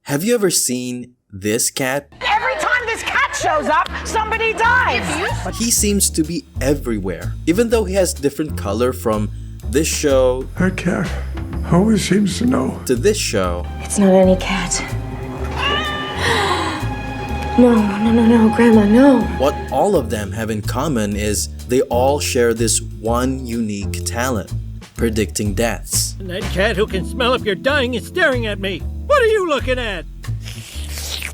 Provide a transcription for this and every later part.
Have you ever seen this cat? Every time this cat shows up, somebody dies. He seems to be everywhere, even though he has different color from this show That cat always seems to know. to this show. It's not any cat. No, Grandma, no. What all of them have in common is they all share this one unique talent, predicting deaths. And that cat who can smell if you're dying is staring at me. What are you looking at?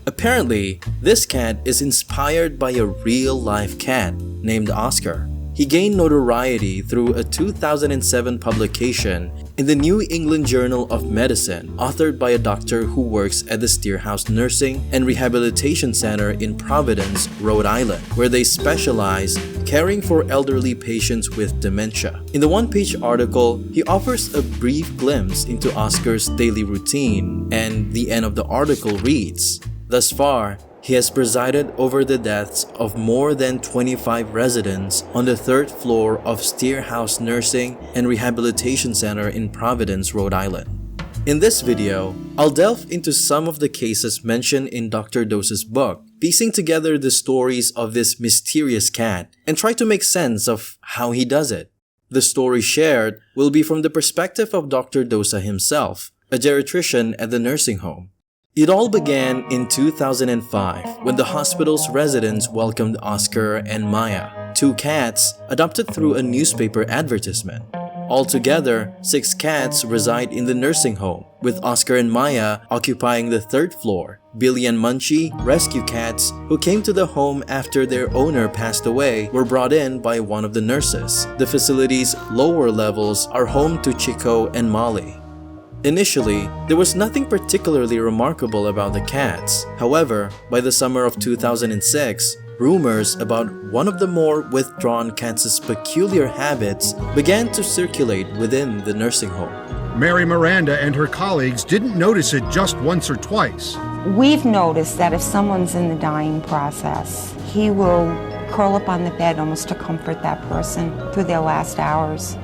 Apparently, this cat is inspired by a real-life cat named Oscar. He gained notoriety through a 2007 publication in the New England Journal of Medicine, authored by a doctor who works at the Steere Nursing and Rehabilitation Center in Providence, Rhode Island, where they specialize caring for elderly patients with dementia. In the one-page article, he offers a brief glimpse into Oscar's daily routine, and the end of the article reads, "Thus far, he has presided over the deaths of more than 25 residents on the 3rd floor of Steere Nursing and Rehabilitation Center in Providence, Rhode Island." In this video, I'll delve into some of the cases mentioned in Dr. Dosa's book, piecing together the stories of this mysterious cat and try to make sense of how he does it. The story shared will be from the perspective of Dr. Dosa himself, a geriatrician at the nursing home. It all began in 2005 when the hospital's residents welcomed Oscar and Maya, two cats adopted through a newspaper advertisement. Altogether, 6 cats reside in the nursing home, with Oscar and Maya occupying the 3rd floor. Billy and Munchie, rescue cats who came to the home after their owner passed away, were brought in by one of the nurses. The facility's lower levels are home to Chico and Molly. Initially, there was nothing particularly remarkable about the cats. However, by the summer of 2006, rumors about one of the more withdrawn cats' peculiar habits began to circulate within the nursing home. Mary Miranda and her colleagues didn't notice it just once or twice. We've noticed that if someone's in the dying process, he will curl up on the bed almost to comfort that person through their last hours.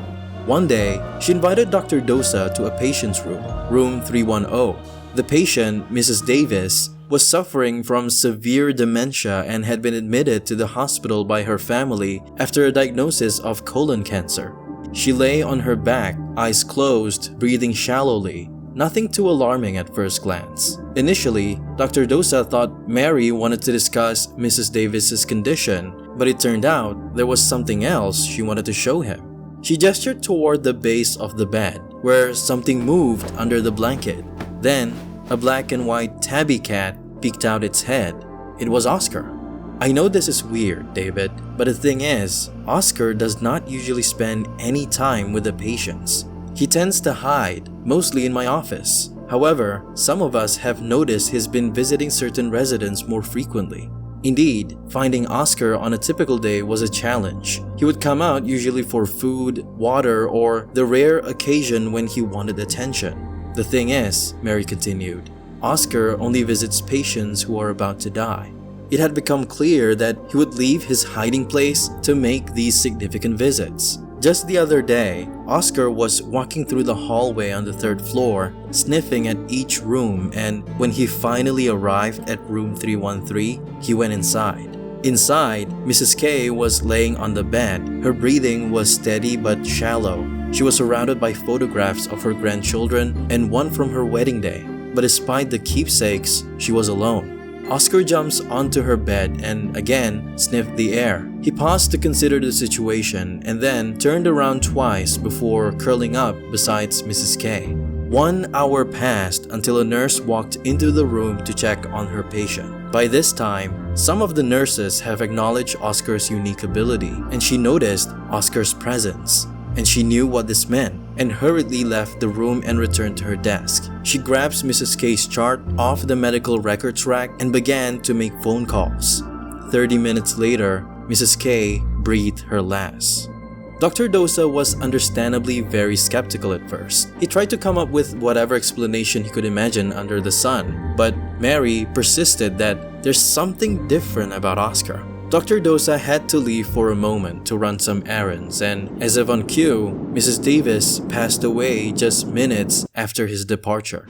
One day, she invited Dr. Dosa to a patient's room, room 310. The patient, Mrs. Davis, was suffering from severe dementia and had been admitted to the hospital by her family after a diagnosis of colon cancer. She lay on her back, eyes closed, breathing shallowly. Nothing too alarming at first glance. Initially, Dr. Dosa thought Mary wanted to discuss Mrs. Davis's condition, but it turned out there was something else she wanted to show him. She gestured toward the base of the bed, where something moved under the blanket. Then, a black and white tabby cat peeked out its head. It was Oscar. "I know this is weird, David, but the thing is, Oscar does not usually spend any time with the patients. He tends to hide, mostly in my office. However, some of us have noticed he's been visiting certain residents more frequently. Indeed, finding Oscar on a typical day was a challenge. He would come out usually for food, water, or the rare occasion when he wanted attention. The thing is," Mary continued, "Oscar only visits patients who are about to die." It had become clear that he would leave his hiding place to make these significant visits. Just the other day, Oscar was walking through the hallway on the 3rd floor, sniffing at each room, and when he finally arrived at room 313, he went inside. Inside, Mrs. K was laying on the bed. Her breathing was steady but shallow. She was surrounded by photographs of her grandchildren and one from her wedding day. But despite the keepsakes, she was alone. Oscar jumps onto her bed and again sniffed the air. He paused to consider the situation and then turned around twice before curling up beside Mrs. K. 1 hour passed until a nurse walked into the room to check on her patient. By this time, some of the nurses have acknowledged Oscar's unique ability, and she noticed Oscar's presence. And she knew what this meant and hurriedly left the room and returned to her desk. She grabs Mrs. K's chart off the medical records rack and began to make phone calls. 30 minutes later, Mrs. K breathed her last. Dr. Dosa was understandably very skeptical at first. He tried to come up with whatever explanation he could imagine under the sun, but Mary persisted that there's something different about Oscar. Dr. Dosa had to leave for a moment to run some errands, and as if on cue, Mrs. Davis passed away just minutes after his departure.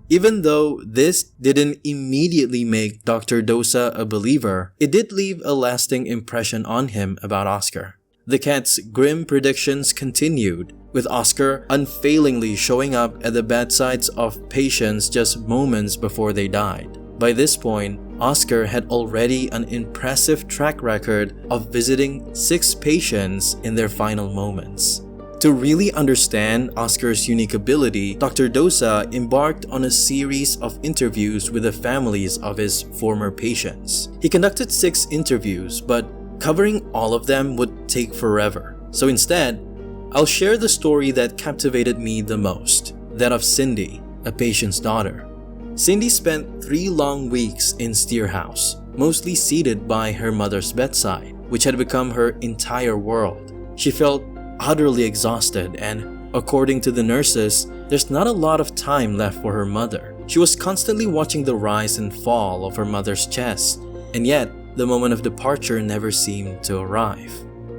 Even though this didn't immediately make Dr. Dosa a believer, it did leave a lasting impression on him about Oscar. The cat's grim predictions continued, with Oscar unfailingly showing up at the bedsides of patients just moments before they died. By this point, Oscar had already an impressive track record of visiting 6 patients in their final moments. To really understand Oscar's unique ability, Dr. Dosa embarked on a series of interviews with the families of his former patients. He conducted 6 interviews, but covering all of them would take forever. So instead, I'll share the story that captivated me the most, that of Cindy, a patient's daughter. Cindy spent 3 long weeks in Steere house, mostly seated by her mother's bedside, which had become her entire world. She felt utterly exhausted, and according to the nurses, there's not a lot of time left for her mother. She was constantly watching the rise and fall of her mother's chest, and yet the moment of departure never seemed to arrive.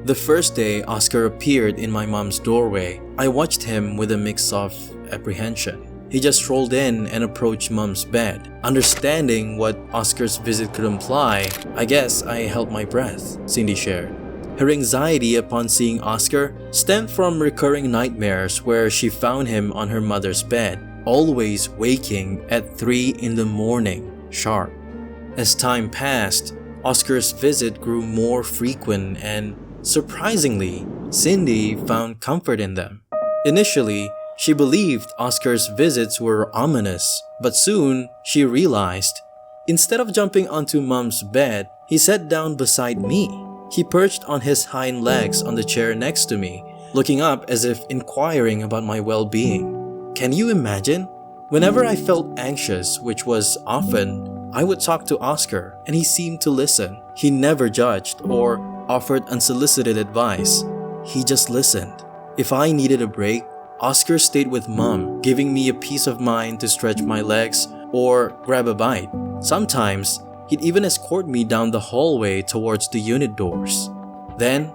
The first day Oscar appeared in my mom's doorway, I watched him with a mix of apprehension. He just rolled in and approached Mom's bed. Understanding what Oscar's visit could imply, I guess I held my breath, Cindy shared. Her anxiety upon seeing Oscar stemmed from recurring nightmares where she found him on her mother's bed, always waking at 3 in the morning, sharp. As time passed, Oscar's visit grew more frequent and, surprisingly, Cindy found comfort in them. Initially, she believed Oscar's visits were ominous, but soon she realized, instead of jumping onto Mom's bed, he sat down beside me. He perched on his hind legs on the chair next to me, looking up as if inquiring about my well-being. Can you imagine? Whenever I felt anxious, which was often, I would talk to Oscar and he seemed to listen. He never judged or offered unsolicited advice. He just listened. If I needed a break, Oscar stayed with Mom, giving me a peace of mind to stretch my legs or grab a bite. Sometimes, he'd even escort me down the hallway towards the unit doors. Then,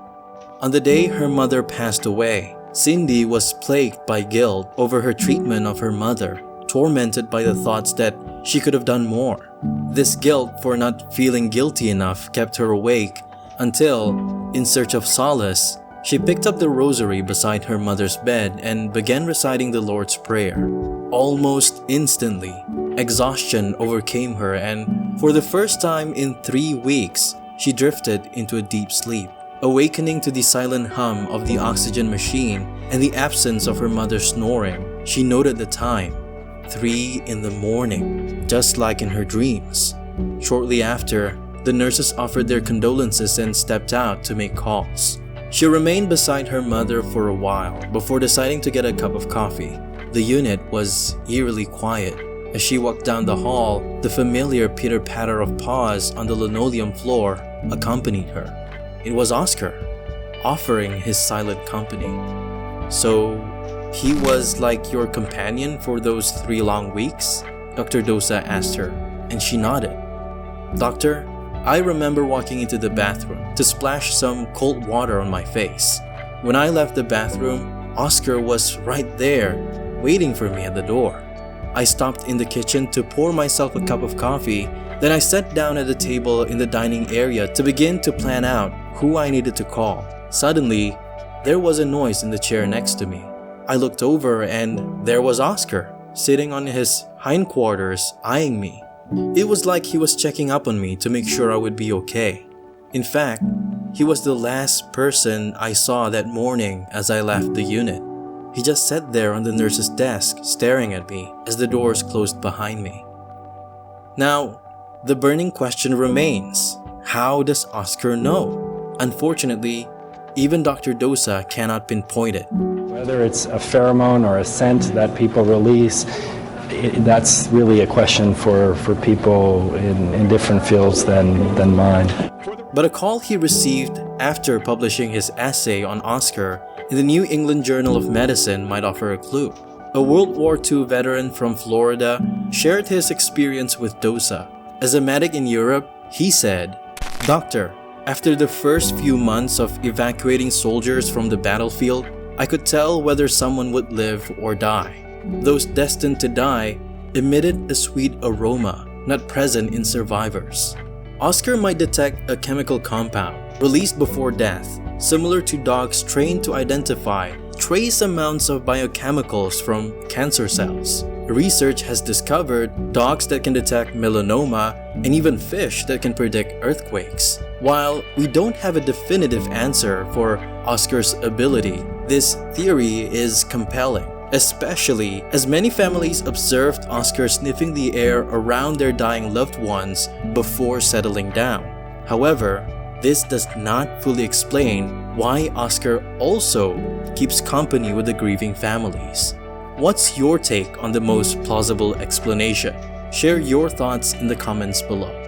on the day her mother passed away, Cindy was plagued by guilt over her treatment of her mother, tormented by the thoughts that she could have done more. This guilt for not feeling guilty enough kept her awake until, in search of solace, she picked up the rosary beside her mother's bed and began reciting the Lord's Prayer. Almost instantly, exhaustion overcame her, and for the first time in 3 weeks, she drifted into a deep sleep. Awakening to the silent hum of the oxygen machine and the absence of her mother's snoring, she noted the time, 3 in the morning, just like in her dreams. Shortly after, the nurses offered their condolences and stepped out to make calls. She remained beside her mother for a while before deciding to get a cup of coffee. The unit was eerily quiet. As she walked down the hall, the familiar pitter-patter of paws on the linoleum floor accompanied her. It was Oscar, offering his silent company. So, he was like your companion for those 3 long weeks? Dr. Dosa asked her, and she nodded. Doctor, I remember walking into the bathroom to splash some cold water on my face. When I left the bathroom, Oscar was right there, waiting for me at the door. I stopped in the kitchen to pour myself a cup of coffee, then I sat down at the table in the dining area to begin to plan out who I needed to call. Suddenly, there was a noise in the chair next to me. I looked over and there was Oscar, sitting on his hindquarters, eyeing me. It was like he was checking up on me to make sure I would be okay. In fact, he was the last person I saw that morning as I left the unit. He just sat there on the nurse's desk, staring at me as the doors closed behind me. Now, the burning question remains, how does Oscar know? Unfortunately, even Dr. Dosa cannot pinpoint it. Whether it's a pheromone or a scent that people release, that's really a question for people in different fields than mine. But a call he received after publishing his essay on Oscar in the New England Journal of Medicine might offer a clue. A World War II veteran from Florida shared his experience with Dosa. As a medic in Europe, he said, "Doctor, after the first few months of evacuating soldiers from the battlefield, I could tell whether someone would live or die. Those destined to die emitted a sweet aroma not present in survivors. Oscar might detect a chemical compound released before death, similar to dogs trained to identify trace amounts of biochemicals from cancer cells. Research has discovered dogs that can detect melanoma and even fish that can predict earthquakes. While we don't have a definitive answer for Oscar's ability, this theory is compelling, especially as many families observed Oscar sniffing the air around their dying loved ones before settling down. However, this does not fully explain why Oscar also keeps company with the grieving families. What's your take on the most plausible explanation? Share your thoughts in the comments below.